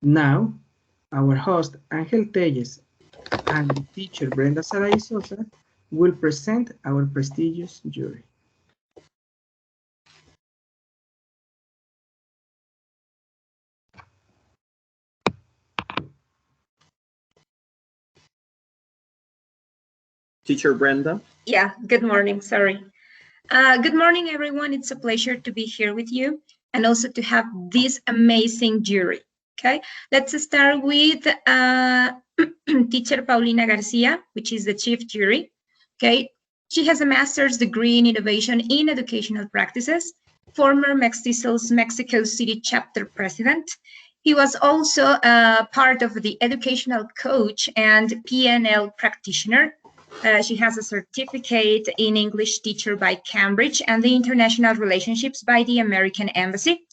Now, our host, Angel Telles, and the teacher, Brenda Saray Sosa, will present our prestigious jury. Teacher Brenda. Yeah, good morning, sorry. Good morning, everyone. It's a pleasure to be here with you and also to have this amazing jury. Okay, let's start with teacher Paulina Garcia, which is the chief jury. Okay, she has a master's degree in innovation in educational practices, former Mexticel's Mexico City chapter president. He was also part of the educational coach and PNL practitioner. She has a certificate in English teacher by Cambridge and the international relationships by the American Embassy.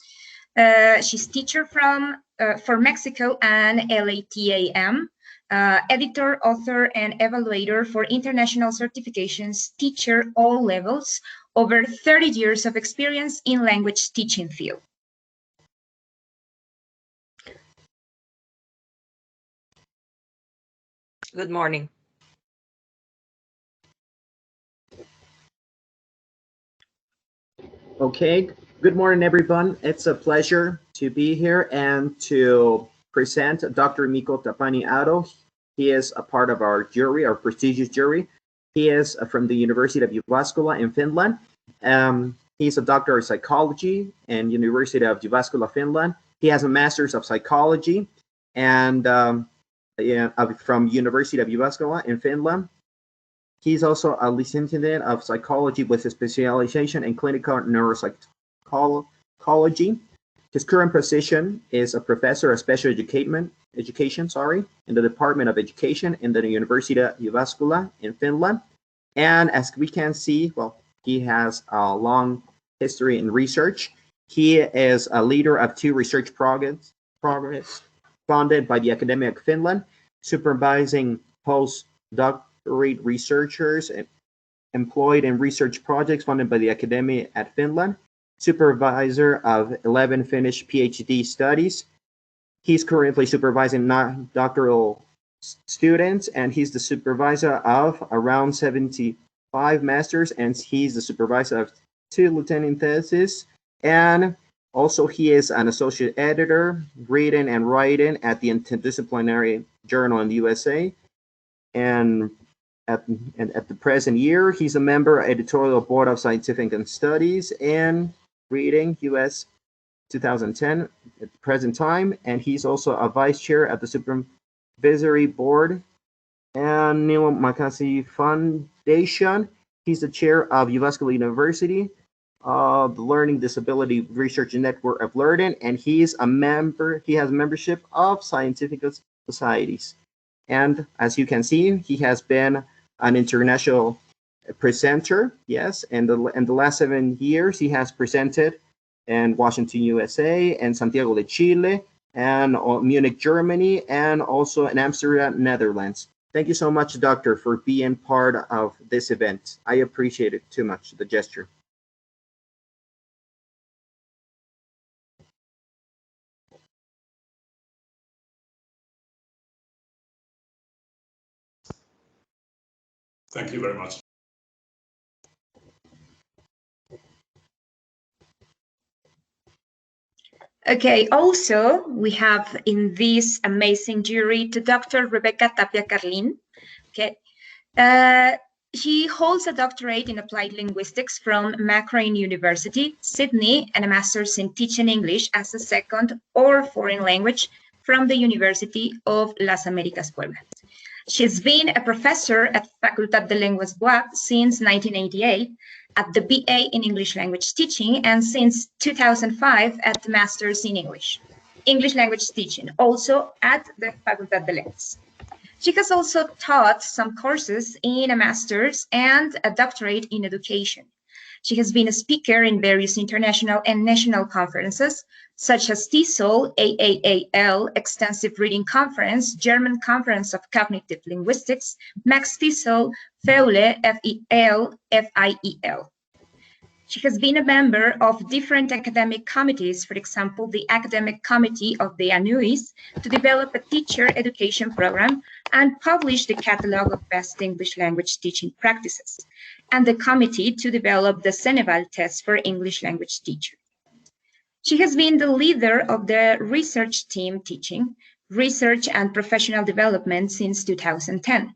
She's teacher for Mexico and LATAM, editor, author, and evaluator for international certifications, teacher all levels, over 30 years of experience in language teaching field. Good morning. Okay, good morning, everyone. It's a pleasure to be here and to present Dr. Rebecca Tapia. He is a part of our jury, our prestigious jury. He is from the University of Jyväskylä in Finland. He's a doctor of psychology in University of Jyväskylä, Finland. He has a master's of psychology and from University of Jyväskylä in Finland. He's also a lieutenant of psychology with a specialization in clinical neuropsychology. His current position is a professor of special education, in the Department of Education in the University of Jyväskylä in Finland. And as we can see, well, he has a long history in research. He is a leader of 2 research projects funded by the Academy of Finland, supervising postdoctoral researchers employed in research projects funded by the Academy at Finland, supervisor of 11 Finnish PhD studies. He's currently supervising doctoral students, and he's the supervisor of around 75 masters, and he's the supervisor of 2 lieutenant theses. And also he is an associate editor, reading and writing at the Interdisciplinary Journal in the USA. And at the present year, he's a member editorial board of Scientific and Studies and Reading US 2010 at the present time, and he's also a vice chair at the supervisory board and Neil Makasi Foundation. He's the chair of Jyväskylä University, the Learning Disability Research Network of Learning, and he has membership of scientific societies. And as you can see, he has been an international presenter, yes, and in the last 7 years, he has presented in Washington, USA, and Santiago de Chile, and Munich, Germany, and also in Amsterdam, Netherlands. Thank you so much, Doctor, for being part of this event. I appreciate it too much, the gesture. Thank you very much. Okay, also we have in this amazing jury to Dr. Rebecca Tapia. Okay, she holds a doctorate in applied linguistics from Macquarie University, Sydney, and a master's in teaching English as a second or foreign language from the University of Las Américas, Puebla. She's been a professor at Facultad de Lenguas UAP since 1988, at the BA in English Language Teaching, and since 2005 at the Masters in English Language Teaching, also at the Facultad de Lenguas. She has also taught some courses in a master's and a doctorate in education. She has been a speaker in various international and national conferences, such as TESOL, AAAL, Extensive Reading Conference, German Conference of Cognitive Linguistics, Max TESOL, FEULE, FEL, FIEL. She has been a member of different academic committees, for example, the Academic Committee of the ANUIS, to develop a teacher education program and publish the Catalog of Best English Language Teaching Practices, and the committee to develop the Ceneval test for English language teachers. She has been the leader of the research team teaching, research and professional development since 2010.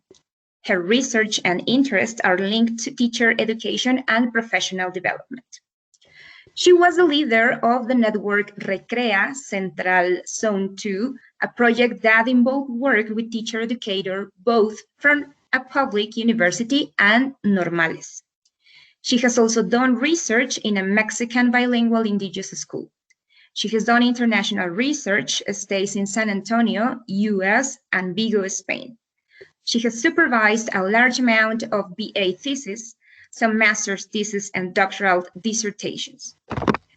Her research and interests are linked to teacher education and professional development. She was a leader of the network Recrea Central Zone 2, a project that involved work with teacher educators both from a public university and normales. She has also done research in a Mexican bilingual indigenous school. She has done international research, stays in San Antonio, US, and Vigo, Spain. She has supervised a large amount of BA theses, some master's theses, and doctoral dissertations.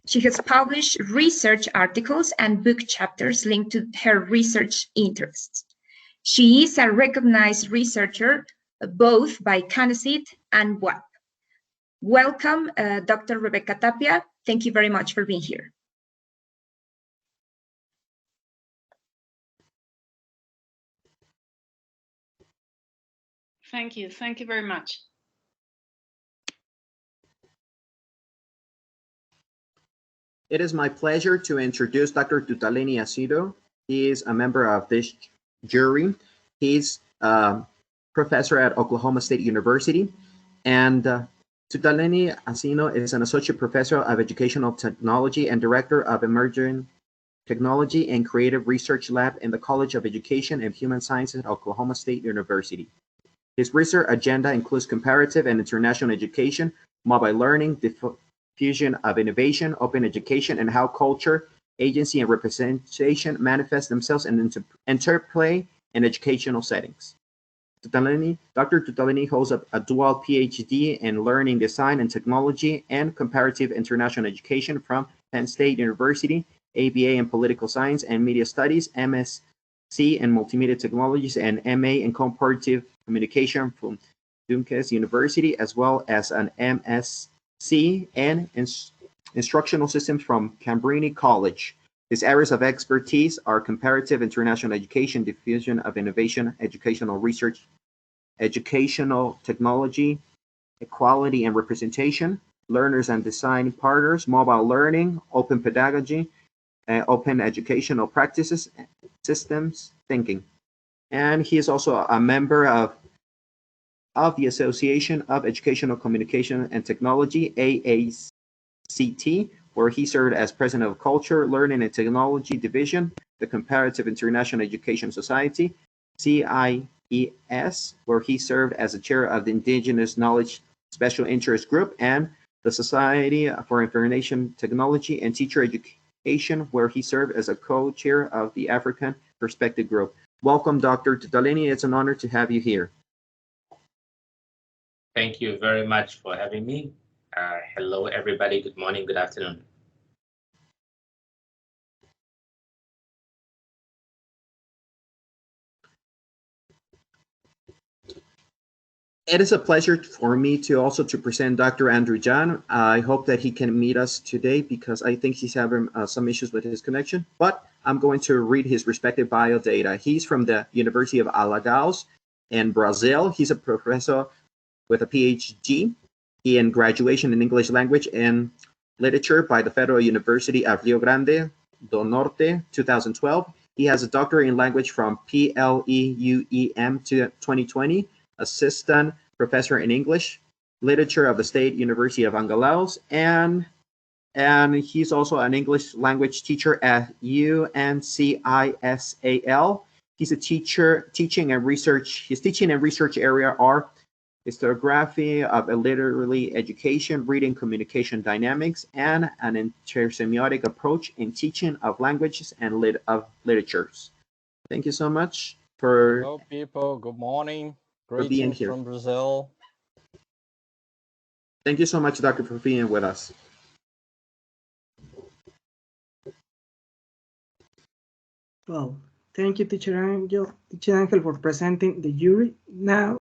She has published research articles and book chapters linked to her research interests. She is a recognized researcher both by CONACYT and WAP. Welcome, Dr. Rebecca Tapia. Thank you very much for being here. Thank you. Thank you very much. It is my pleasure to introduce Dr. Dutalini Asino. He is a member of this jury. He's a professor at Oklahoma State University. And Dutalini Asino is an associate professor of educational technology and director of emerging technology and creative research lab in the College of Education and Human Sciences at Oklahoma State University. His research agenda includes comparative and international education, mobile learning, diffusion of innovation, open education, and how culture, agency, and representation manifest themselves in interplay in educational settings. Dr. Dutalini holds a dual PhD in learning design and technology and comparative international education from Penn State University, ABA in political science and media studies, MSc in multimedia technologies, and MA in comparative communication from Duquesne University, as well as an MSc in instructional systems from Cabrini College. His areas of expertise are comparative international education, diffusion of innovation, educational research, educational technology, equality and representation, learners and design partners, mobile learning, open pedagogy, open educational practices, systems thinking. And he is also a member of the Association of Educational Communication and Technology, AACT, where he served as president of Culture, Learning and Technology Division, the Comparative International Education Society, CIES, where he served as the chair of the Indigenous Knowledge Special Interest Group, and the Society for Information Technology and Teacher Education, where he served as a co-chair of the African Perspective Group. Welcome, Dr. Dutalini. It's an honor to have you here. Thank you very much for having me. Hello, everybody. Good morning, good afternoon. It is a pleasure for me to present Dr. Andrew John. I hope that he can meet us today because I think he's having some issues with his connection, but I'm going to read his respective bio data. He's from the University of Alagoas in Brazil. He's a professor with a PhD in graduation in English language and literature by the Federal University of Rio Grande do Norte, 2012. He has a doctorate in language from PLEUEM 2020, assistant professor in English literature of the State University of Angalaus, and he's also an English language teacher at UNCISAL. He's a teaching and research. His teaching and research area are historiography of literary education, reading communication dynamics, and an intersemiotic approach in teaching of languages and of literatures. Thank you so much for Hello, people. Good morning. being Greetings here from Brazil. Thank you so much, Doctor, for being with us. Well, thank you, Teacher Angel, for presenting the jury. Now,